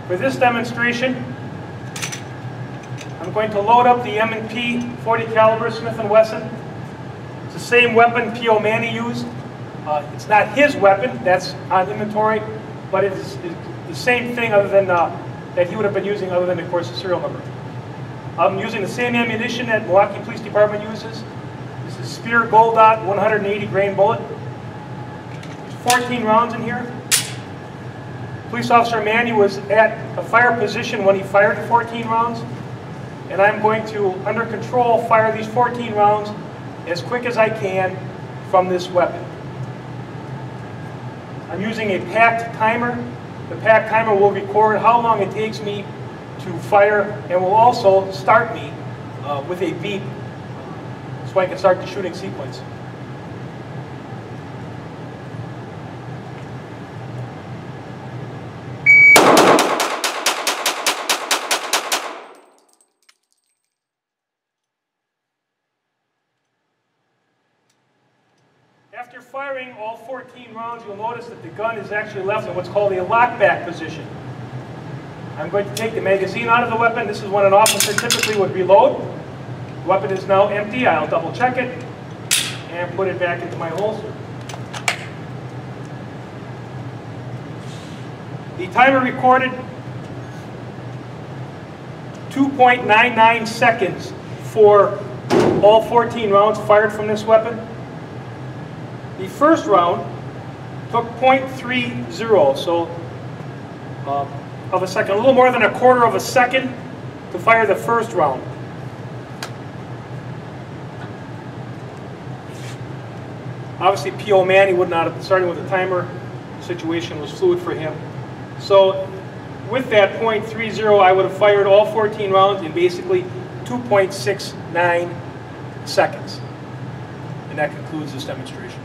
For this demonstration, I'm going to load up the M&P 40 caliber Smith & Wesson. It's the same weapon P.O. Manney used. It's not his weapon, that's on inventory, but it's the same thing other than that he would have been using, other than, of course, the serial number. I'm using the same ammunition that Milwaukee Police Department uses. This is Spear Gold Dot 180 grain bullet. There's 14 rounds in here. Police Officer Manney was at a fire position when he fired the 14 rounds, and I'm going to, under control, fire these 14 rounds as quick as I can from this weapon. I'm using a packed timer. The packed timer will record how long it takes me to fire, and will also start me with a beep so I can start the shooting sequence. After firing all 14 rounds, you'll notice that the gun is actually left in what's called a lockback position. I'm going to take the magazine out of the weapon. This is when an officer typically would reload. The weapon is now empty. I'll double check it and put it back into my holster. The timer recorded 2.99 seconds for all 14 rounds fired from this weapon. The first round took 0.30, so of a second, a little more than a quarter of a second to fire the first round. Obviously, P.O. Manney would not have, starting with the timer, the situation was fluid for him. So with that 0.30, I would have fired all 14 rounds in basically 2.69 seconds. And that concludes this demonstration.